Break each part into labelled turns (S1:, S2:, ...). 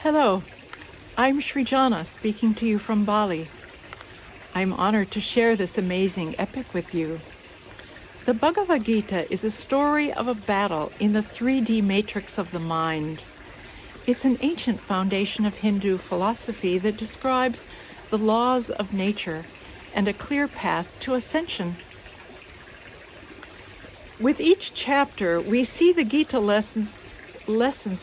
S1: Hello, I'm Srijana speaking to you from Bali. I'm honored to share this amazing epic with you. The Bhagavad Gita is a story of a battle in the 3D matrix of the mind. It's an ancient foundation of Hindu philosophy that describes the laws of nature and a clear path to ascension. With each chapter, we see the Gita lessons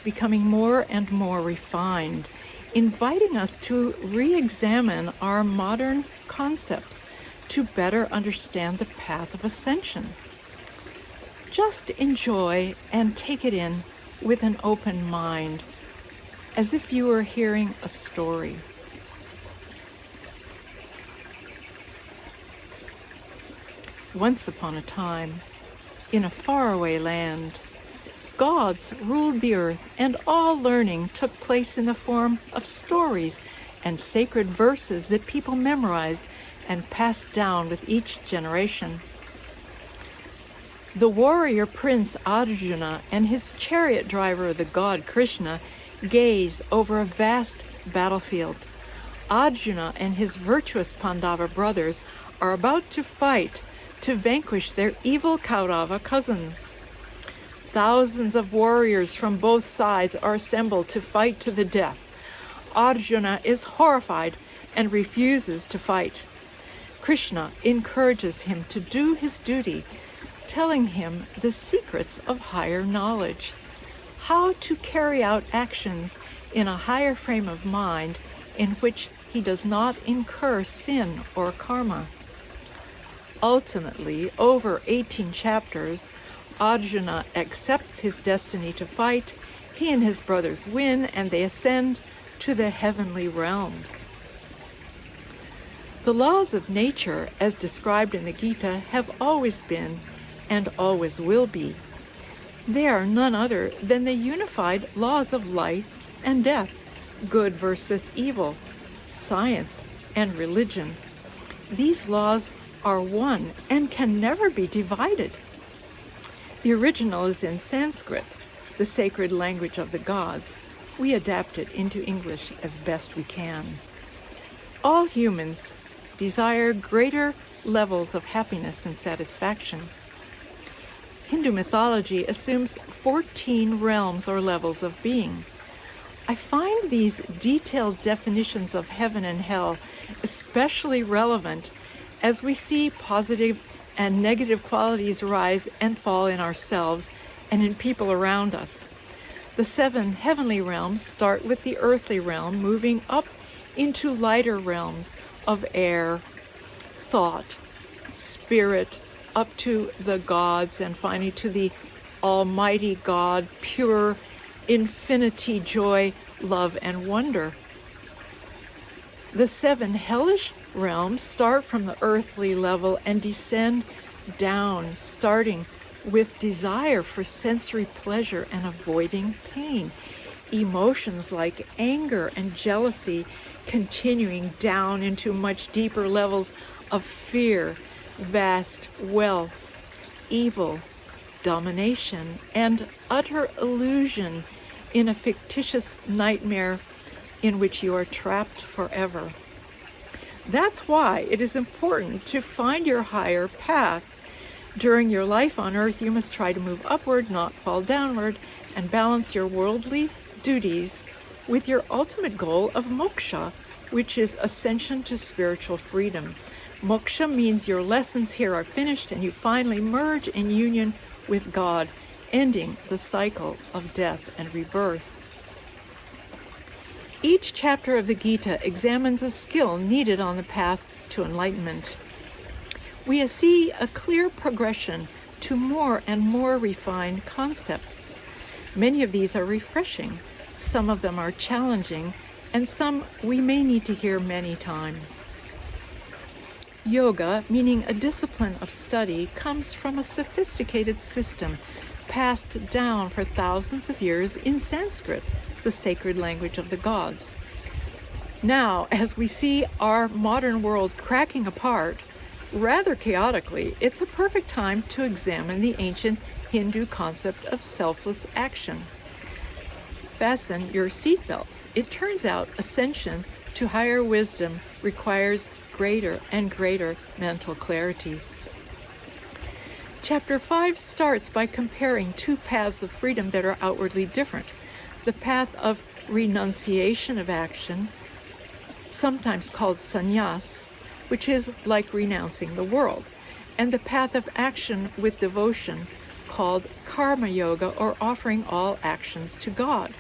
S1: becoming more and more refined, inviting us to re-examine our modern concepts to better understand the path of ascension. Just enjoy and take it in with an open mind, as if you were hearing a story. Once upon a time, in a faraway land, gods ruled the earth, and all learning took place in the form of stories and sacred verses that people memorized and passed down with each generation. The warrior prince Arjuna and his chariot driver, the god Krishna, gaze over a vast battlefield. Arjuna and his virtuous Pandava brothers are about to fight to vanquish their evil Kaurava cousins. Thousands of warriors from both sides are assembled to fight to the death. Arjuna is horrified and refuses to fight. Krishna encourages him to do his duty, telling him the secrets of higher knowledge, how to carry out actions in a higher frame of mind in which he does not incur sin or karma. Ultimately, over 18 chapters, Arjuna accepts his destiny to fight. He and his brothers win, and they ascend to the heavenly realms. The laws of nature, as described in the Gita, have always been and always will be. They are none other than the unified laws of life and death, good versus evil, science and religion. These laws are one and can never be divided. The original is in Sanskrit, the sacred language of the gods. We adapt it into English as best we can. All humans desire greater levels of happiness and satisfaction. Hindu mythology assumes 14 realms or levels of being. I find these detailed definitions of heaven and hell especially relevant as we see positive and negative qualities rise and fall in ourselves and in people around us. The 7 heavenly realms start with the earthly realm, moving up into lighter realms of air, thought, spirit, up to the gods, and finally to the Almighty God, pure infinity, joy, love, and wonder. The 7 hellish realms start from the earthly level and descend down, starting with desire for sensory pleasure and avoiding pain. Emotions like anger and jealousy continuing down into much deeper levels of fear, vast wealth, evil, domination, and utter illusion in a fictitious nightmare in which you are trapped forever. That's why it is important to find your higher path. During your life on earth, you must try to move upward, not fall downward, and balance your worldly duties with your ultimate goal of moksha, which is ascension to spiritual freedom. Moksha means your lessons here are finished and you finally merge in union with God, ending the cycle of death and rebirth. Each chapter of the Gita examines a skill needed on the path to enlightenment. We see a clear progression to more and more refined concepts. Many of these are refreshing, some of them are challenging, and some we may need to hear many times. Yoga, meaning a discipline of study, comes from a sophisticated system passed down for thousands of years in Sanskrit, the sacred language of the gods. Now, as we see our modern world cracking apart, rather chaotically, it's a perfect time to examine the ancient Hindu concept of selfless action. fasten your seatbelts. It turns out ascension to higher wisdom requires greater and greater mental clarity. Chapter 5 starts by comparing two paths of freedom that are outwardly different. The path of renunciation of action, sometimes called sannyas, which is like renouncing the world, and the path of action with devotion, called karma yoga, or offering all actions to God.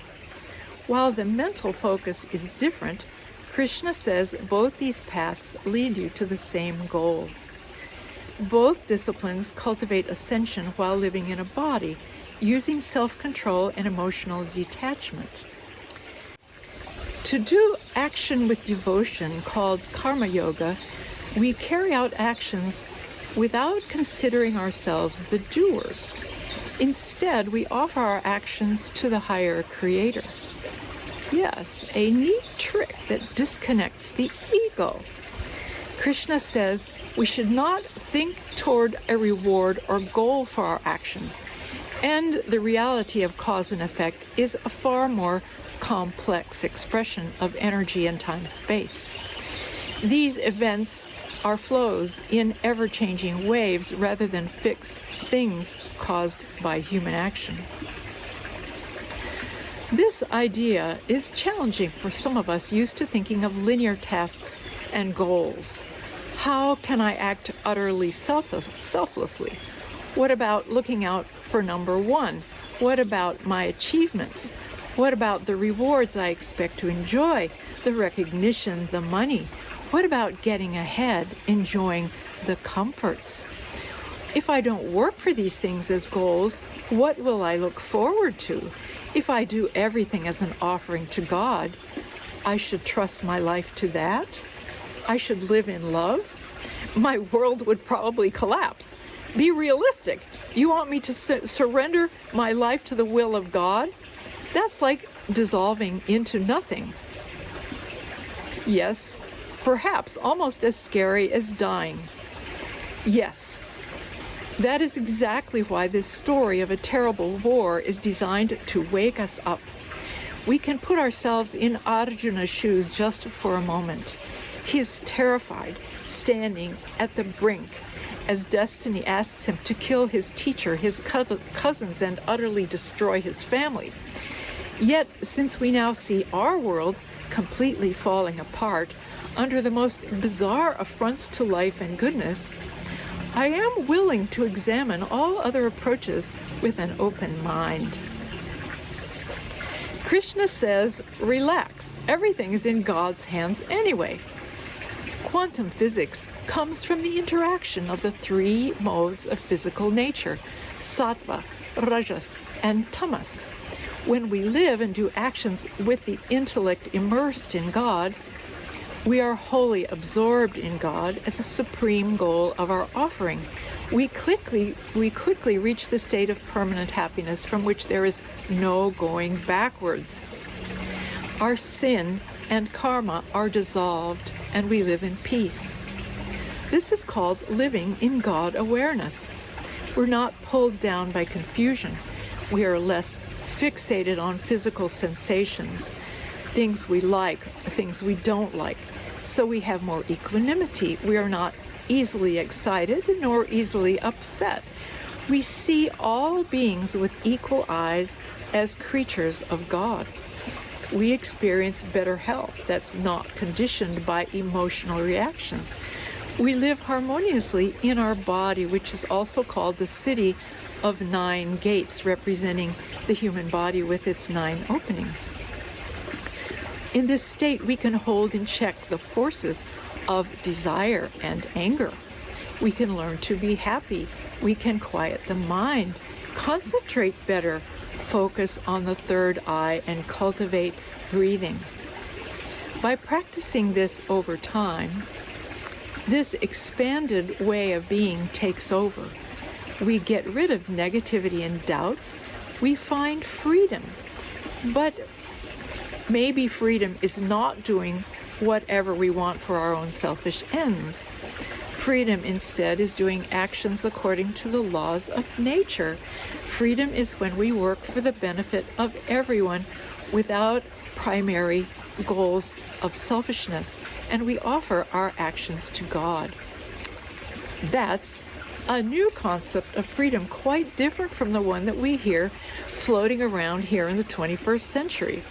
S1: While the mental focus is different, Krishna says both these paths lead you to the same goal. Both disciplines cultivate ascension while living in a body, using self-control and emotional detachment. To do action with devotion, called karma yoga, we carry out actions without considering ourselves the doers. Instead, we offer our actions to the higher creator. Yes, a neat trick that disconnects the ego. Krishna says we should not think toward a reward or goal for our actions, and the reality of cause and effect is a far more complex expression of energy and time-space. These events are flows in ever-changing waves rather than fixed things caused by human action. This idea is challenging for some of us used to thinking of linear tasks and goals. How can I act utterly selflessly? What about looking out for number one? What about my achievements? What about the rewards I expect to enjoy, the recognition, the money? What about getting ahead, enjoying the comforts? If I don't work for these things as goals, what will I look forward to? If I do everything as an offering to God, I should trust my life to that. I should live in love. My world would probably collapse. Be realistic. You want me to surrender my life to the will of God? That's like dissolving into nothing. Yes, perhaps almost as scary as dying. Yes, that is exactly why this story of a terrible war is designed to wake us up. We can put ourselves in Arjuna's shoes just for a moment. He is terrified, standing at the brink, as destiny asks him to kill his teacher, his cousins, and utterly destroy his family. Yet, since we now see our world completely falling apart under the most bizarre affronts to life and goodness, I am willing to examine all other approaches with an open mind. Krishna says, relax, everything is in God's hands anyway. Quantum physics comes from the interaction of the three modes of physical nature, sattva, rajas, and tamas. When we live and do actions with the intellect immersed in God, we are wholly absorbed in God as a supreme goal of our offering. We quickly reach the state of permanent happiness from which there is no going backwards. Our sin and karma are dissolved and we live in peace. This is called living in God awareness. We're not pulled down by confusion. We are less fixated on physical sensations, things we like, things we don't like. So we have more equanimity. We are not easily excited nor easily upset. We see all beings with equal eyes as creatures of God. We experience better health that's not conditioned by emotional reactions. We live harmoniously in our body, which is also called the city of 9 gates, representing the human body with its 9 openings. In this state, we can hold in check the forces of desire and anger. We can learn to be happy. We can quiet the mind, concentrate better, focus on the third eye, and cultivate breathing. By practicing this over time, this expanded way of being takes over. We get rid of negativity and doubts. We find freedom. But maybe freedom is not doing whatever we want for our own selfish ends. Freedom, instead, is doing actions according to the laws of nature. Freedom is when we work for the benefit of everyone without primary goals of selfishness, and we offer our actions to God. That's a new concept of freedom, quite different from the one that we hear floating around here in the 21st century.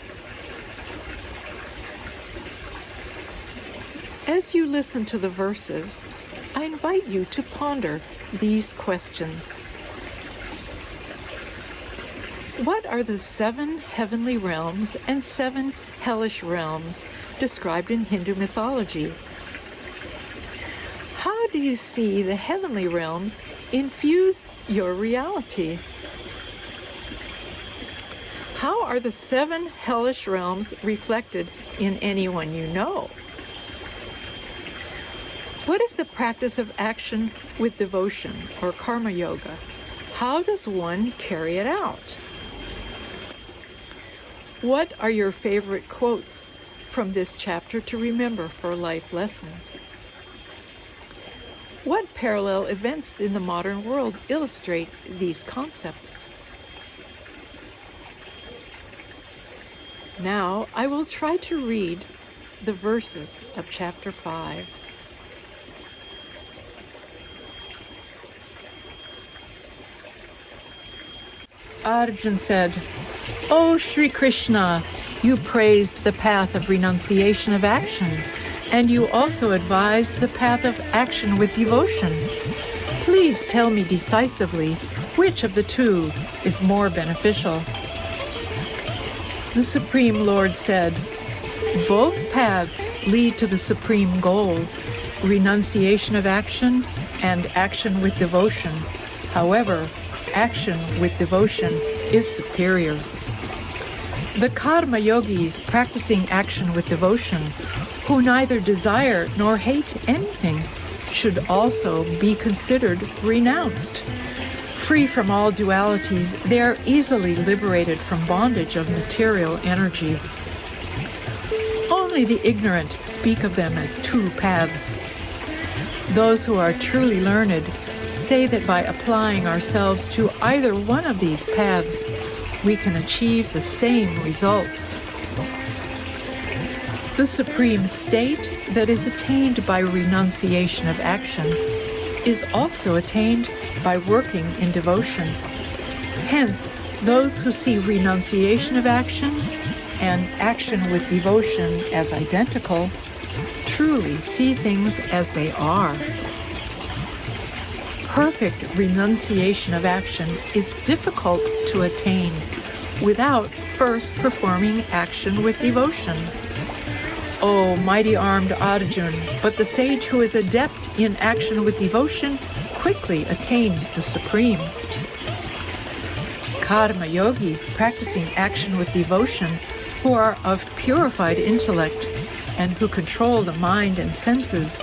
S1: As you listen to the verses, I invite you to ponder these questions. What are the 7 heavenly realms and 7 hellish realms described in Hindu mythology? How do you see the heavenly realms infuse your reality? How are the 7 hellish realms reflected in anyone you know? What is the practice of action with devotion, or karma yoga? How does one carry it out? What are your favorite quotes from this chapter to remember for life lessons? What parallel events in the modern world illustrate these concepts? Now I will try to read the verses of chapter 5. Arjuna said, "O Sri Krishna, you praised the path of renunciation of action, and you also advised the path of action with devotion. Please tell me decisively which of the two is more beneficial." The Supreme Lord said, "Both paths lead to the supreme goal, renunciation of action and action with devotion. However, action with devotion is superior. The karma yogis practicing action with devotion, who neither desire nor hate anything, should also be considered renounced. Free from all dualities, they are easily liberated from bondage of material energy. Only the ignorant speak of them as 2 paths. Those who are truly learned say that by applying ourselves to either one of these paths, we can achieve the same results. The supreme state that is attained by renunciation of action is also attained by working in devotion. Hence, those who see renunciation of action and action with devotion as identical truly see things as they are. Perfect renunciation of action is difficult to attain without first performing action with devotion. O mighty armed Arjuna, but the sage who is adept in action with devotion quickly attains the supreme. Karma yogis practicing action with devotion, who are of purified intellect and who control the mind and senses,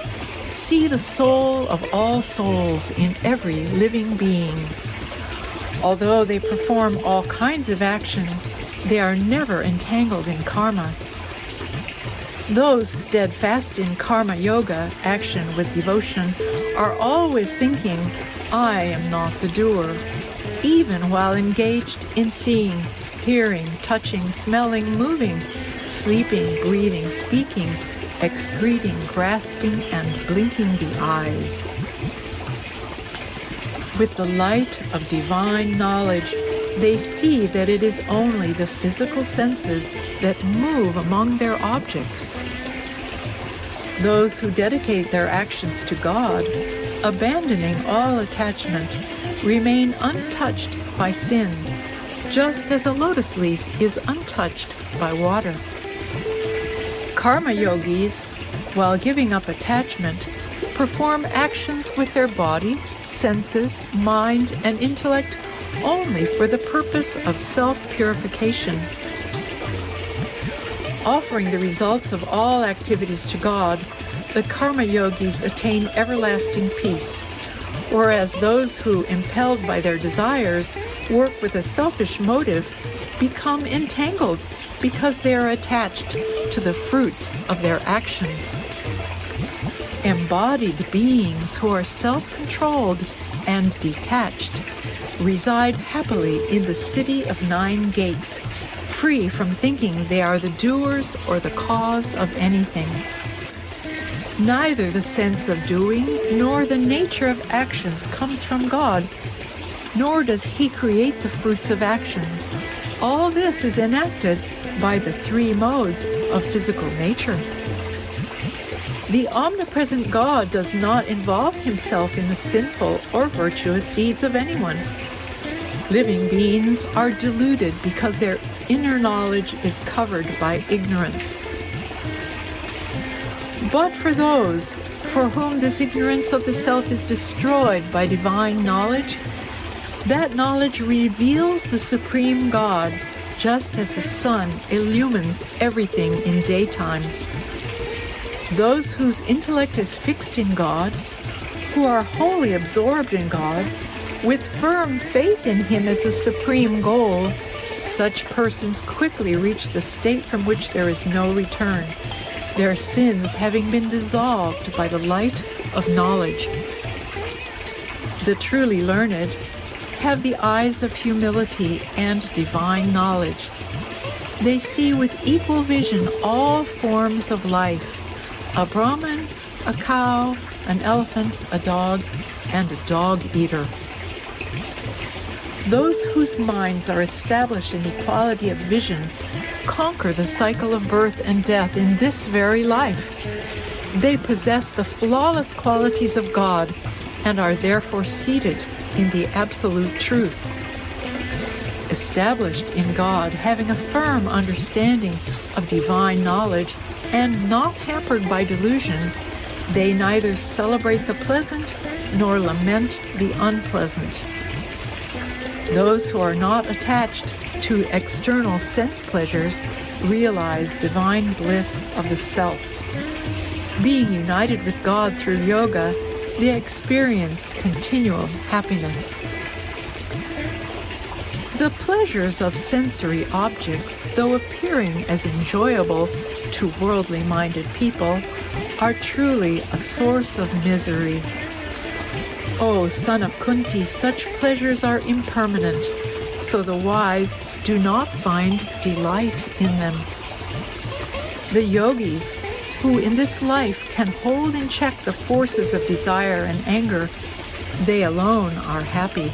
S1: see the soul of all souls in every living being. Although they perform all kinds of actions, they are never entangled in karma. Those steadfast in karma yoga, action with devotion, are always thinking, "I am not the doer," even while engaged in seeing, hearing, touching, smelling, moving, sleeping, breathing, speaking, excreting, grasping, and blinking the eyes. With the light of divine knowledge, they see that it is only the physical senses that move among their objects. Those who dedicate their actions to God, abandoning all attachment, remain untouched by sin, just as a lotus leaf is untouched by water. Karma yogis, while giving up attachment, perform actions with their body, senses, mind, and intellect only for the purpose of self-purification. Offering the results of all activities to God, the karma yogis attain everlasting peace, whereas those who, impelled by their desires, work with a selfish motive, become entangled because they are attached to the fruits of their actions. Embodied beings who are self-controlled and detached reside happily in the city of 9 gates, free from thinking they are the doers or the cause of anything. Neither the sense of doing nor the nature of actions comes from God, nor does He create the fruits of actions. All this is enacted by the 3 modes of physical nature. The omnipresent God does not involve Himself in the sinful or virtuous deeds of anyone. Living beings are deluded because their inner knowledge is covered by ignorance. But for those for whom this ignorance of the self is destroyed by divine knowledge, that knowledge reveals the Supreme God, just as the sun illumines everything in daytime. Those whose intellect is fixed in God, who are wholly absorbed in God, with firm faith in Him as the supreme goal, such persons quickly reach the state from which there is no return, their sins having been dissolved by the light of knowledge. The truly learned have the eyes of humility and divine knowledge. They see with equal vision all forms of life: a Brahmin, a cow, an elephant, a dog, and a dog-eater. Those whose minds are established in equality of vision conquer the cycle of birth and death in this very life. They possess the flawless qualities of God and are therefore seated in the absolute truth. Established in God, having a firm understanding of divine knowledge and not hampered by delusion, they neither celebrate the pleasant nor lament the unpleasant. Those who are not attached to external sense pleasures realize divine bliss of the self. Being united with God through yoga, they experience continual happiness. The pleasures of sensory objects, though appearing as enjoyable to worldly-minded people, are truly a source of misery. O son of Kunti, such pleasures are impermanent, so the wise do not find delight in them. The yogis, who in this life can hold in check the forces of desire and anger, they alone are happy.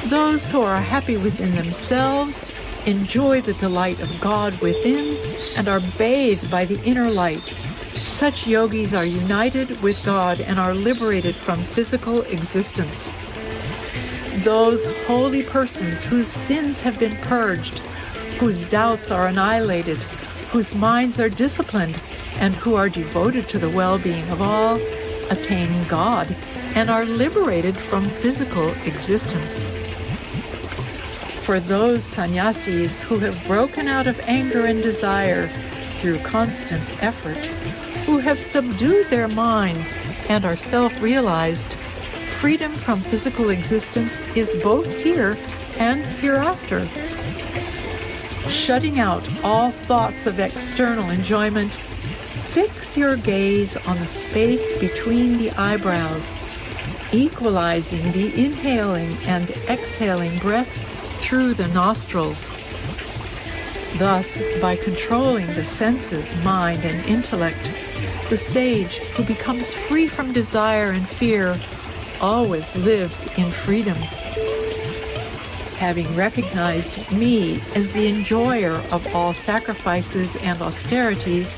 S1: Those who are happy within themselves enjoy the delight of God within and are bathed by the inner light. Such yogis are united with God and are liberated from physical existence. Those holy persons whose sins have been purged, whose doubts are annihilated, whose minds are disciplined, and who are devoted to the well-being of all, attain God and are liberated from physical existence. For those sannyasis who have broken out of anger and desire through constant effort, who have subdued their minds and are self-realized, freedom from physical existence is both here and hereafter. Shutting out all thoughts of external enjoyment, fix your gaze on the space between the eyebrows, equalizing the inhaling and exhaling breath through the nostrils. Thus, by controlling the senses, mind, and intellect, the sage who becomes free from desire and fear always lives in freedom. Having recognized me as the enjoyer of all sacrifices and austerities,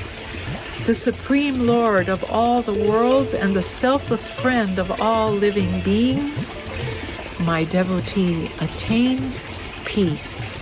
S1: the Supreme Lord of all the worlds and the selfless friend of all living beings, my devotee attains peace.